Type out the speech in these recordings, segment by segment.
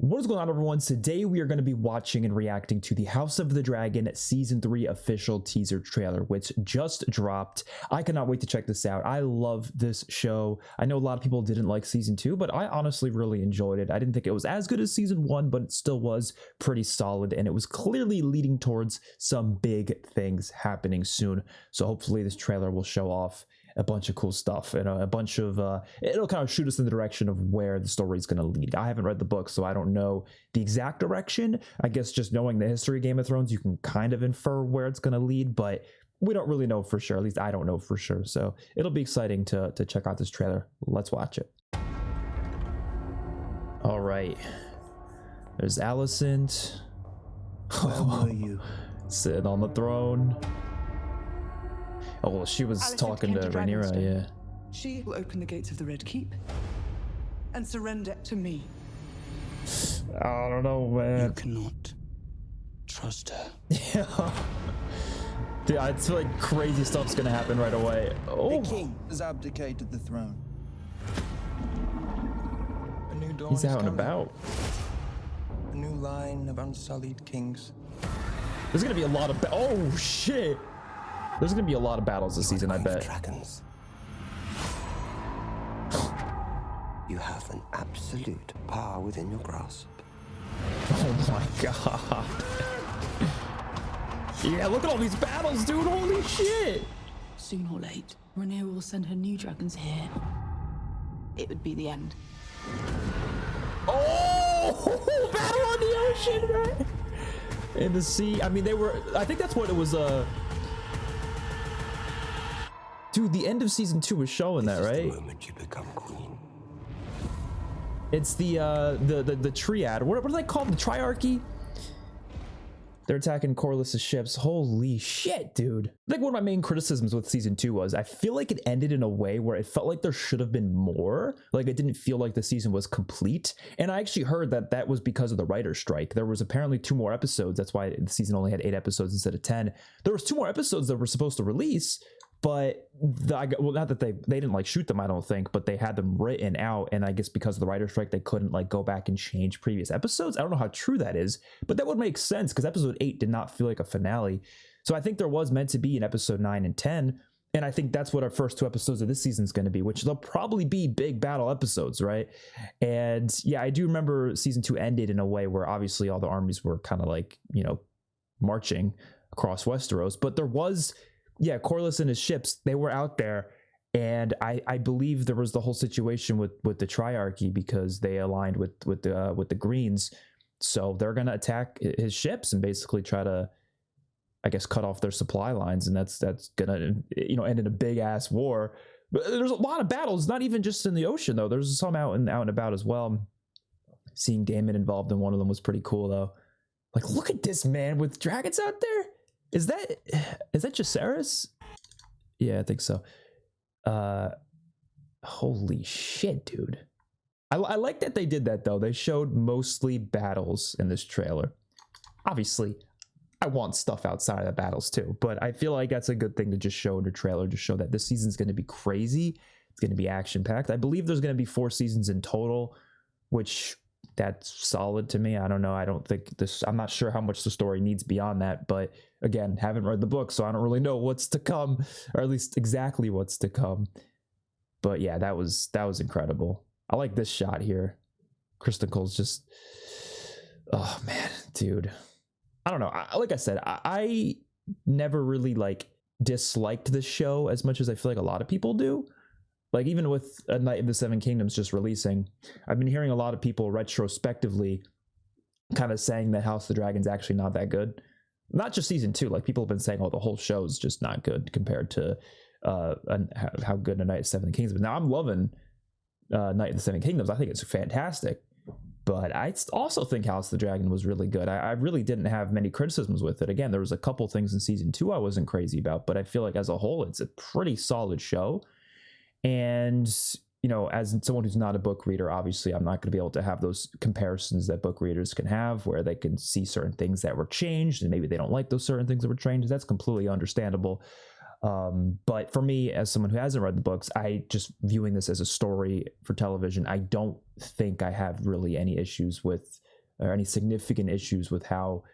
What is going on, everyone? Today we are going to be watching and reacting to the House of the Dragon Season 3 official teaser trailer, which just dropped. I cannot wait to check this out. I love this show. I know a lot of people didn't like Season 2, but I honestly really enjoyed it. I didn't think it was as good as Season 1, but it still was pretty solid, and it was clearly leading towards some big things happening soon. So hopefully this trailer will show off a bunch of cool stuff and a bunch of it'll kind of shoot us in the direction of where the story is going to lead. I haven't read the book, so I don't know the exact direction. I guess just knowing the history of Game of Thrones, you can kind of infer where it's going to lead, but we don't really know for sure. At least I don't know for sure. So it'll be exciting to check out this trailer. Let's watch it. All right, there's Alicent. Where were you? Sitting on the throne. Oh, well, she was Alicent talking came to to Rhaenyra, Dragonstone. yeah. She will open the gates of the Red Keep and surrender to me. I don't know, You man. cannot trust her. Yeah. Dude, I feel like crazy stuff's gonna happen right away. Oh, The king has abdicated the throne. A new dawn he's is out and coming. about. A new line of unsullied kings. There's gonna be a lot of oh shit. There's gonna be a lot of battles this season, I Queen of bet. Dragons. You have an absolute power within your grasp. Oh my god. Yeah, look at all these battles, dude. Holy shit. Soon or late, Rhaenyra will send her new dragons here. It would be the end. Oh, battle on the ocean, right? In the sea. I mean, they were. I think that's what it was. Dude, the end of season 2 was showing that, This is right? the moment you become queen. It's the triad. What are they called? The triarchy? They're attacking Corlys's ships. Holy shit, dude. I think one of my main criticisms with season 2 was I feel like it ended in a way where it felt like there should have been more. Like it didn't feel like the season was complete. And I actually heard that that was because of the writer's strike. There was apparently 2 more episodes. That's why the season only had 8 episodes instead of 10. There was 2 more episodes that were supposed to release. But well, not that they didn't like shoot them, I don't think, but they had them written out, and I guess because of the writer's strike, they couldn't like go back and change previous episodes. I don't know how true that is, but that would make sense because episode 8 did not feel like a finale. So I think there was meant to be an episode 9 and 10, and I think that's what our first 2 episodes of this season is going to be, which they'll probably be big battle episodes, right? And yeah, I do remember season 2 ended in a way where obviously all the armies were kind of like, you know, marching across Westeros, but there was. Yeah, Corlys and his ships, they were out there, and I believe there was the whole situation with the Triarchy because they aligned with the Greens, so they're gonna attack his ships and basically try to, I guess, cut off their supply lines, and that's gonna, you know, end in a big ass war. But there's a lot of battles, not even just in the ocean though. There's some out and about as well. Seeing Daemon involved in one of them was pretty cool though. Like, look at this man with dragons out there. Is that Jacaerys? Yeah, I think so. Holy shit, dude. I like that they did that though. They showed mostly battles in this trailer. Obviously, I want stuff outside of the battles too, but I feel like that's a good thing to just show in the trailer, just show that this season's going to be crazy. It's going to be action packed. I believe there's going to be 4 seasons in total, which that's solid to me. I don't know. I don't think this, I'm not sure how much the story needs beyond that, but again, haven't read the book, so I don't really know what's to come, or at least exactly what's to come. But yeah, that was incredible. I like this shot here. Kristen Cole's just, oh man, dude. I don't know. Like I said, I never really like disliked this show as much as I feel like a lot of people do. Like even with A Knight of the Seven Kingdoms just releasing, I've been hearing a lot of people retrospectively kind of saying that House of the Dragon's actually not that good. Not just season 2, like people have been saying, oh, the whole show's just not good compared to how good A Knight of the Seven Kingdoms. But now I'm loving Knight of the Seven Kingdoms. I think it's fantastic. But I also think House of the Dragon was really good. I really didn't have many criticisms with it. Again, there was a couple things in season 2 I wasn't crazy about, but I feel like as a whole, it's a pretty solid show. And, you know, as someone who's not a book reader, obviously I'm not going to be able to have those comparisons that book readers can have where they can see certain things that were changed and maybe they don't like those certain things that were changed. That's completely understandable. But for me, as someone who hasn't read the books, I just viewing this as a story for television, I don't think I have really any issues with or any significant issues with how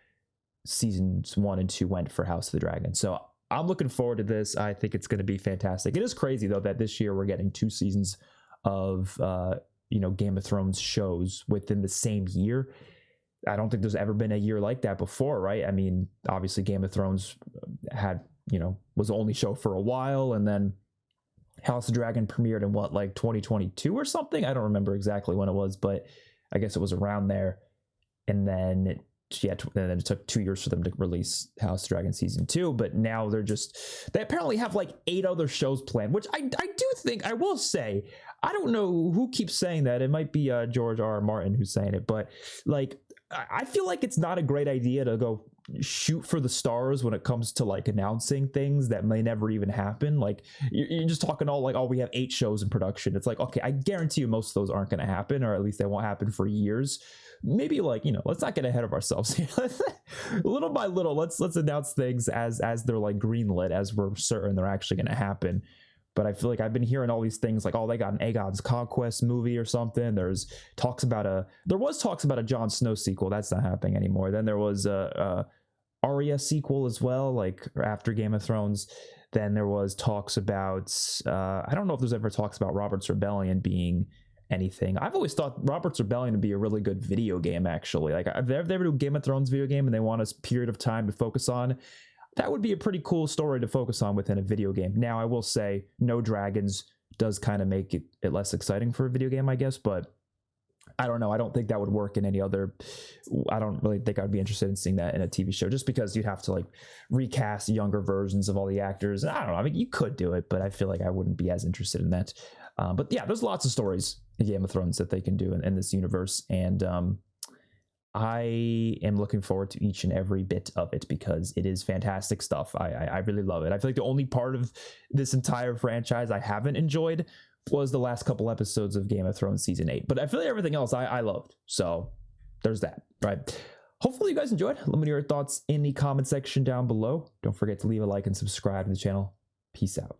seasons 1 and 2 went for House of the Dragon. So I'm looking forward to this. I think it's going to be fantastic. It is crazy though that this year we're getting 2 seasons of Game of Thrones shows within the same year. I don't think there's ever been a year like that before, right? I mean, obviously Game of Thrones had, was the only show for a while, and then House of Dragon premiered in what, like 2022 or something? I don't remember exactly when it was, but I guess it was around there. And then then it took 2 years for them to release House of Dragon season 2, but now they apparently have like 8 other shows planned, which I do think, I will say, I don't know who keeps saying that. It might be George R. R. Martin who's saying it, but like, I feel like it's not a great idea to go shoot for the stars when it comes to like announcing things that may never even happen. Like you're just talking all like, oh, we have 8 shows in production. It's like, okay, I guarantee you most of those aren't going to happen, or at least they won't happen for years. Maybe like, let's not get ahead of ourselves here. Little by little, let's announce things as they're like greenlit, as we're certain they're actually going to happen. But I feel like I've been hearing all these things like, oh, they got an Aegon's Conquest movie or something. There was talks about a Jon Snow sequel. That's not happening anymore. Then there was a Arya sequel as well, like after Game of Thrones. Then there was talks about, I don't know if there's ever talks about Robert's Rebellion being anything. I've always thought Robert's Rebellion would be a really good video game, actually. Like if they ever do a Game of Thrones video game and they want a period of time to focus on, that would be a pretty cool story to focus on within a video game. Now, I will say, no dragons does kind of make it less exciting for a video game, I guess, but I don't know. I don't think that would work in any other. I don't really think I'd be interested in seeing that in a TV show, just because you'd have to like recast younger versions of all the actors. I don't know. I mean, you could do it, but I feel like I wouldn't be as interested in that. But yeah, there's lots of stories in Game of Thrones that they can do in this universe, and I am looking forward to each and every bit of it because it is fantastic stuff. I really love it. I feel like the only part of this entire franchise I haven't enjoyed was the last couple episodes of Game of Thrones season 8, but I feel like everything else I loved. So there's that, right? Hopefully you guys enjoyed. Let me know your thoughts in the comment section down below. Don't forget to leave a like and subscribe to the channel. Peace out.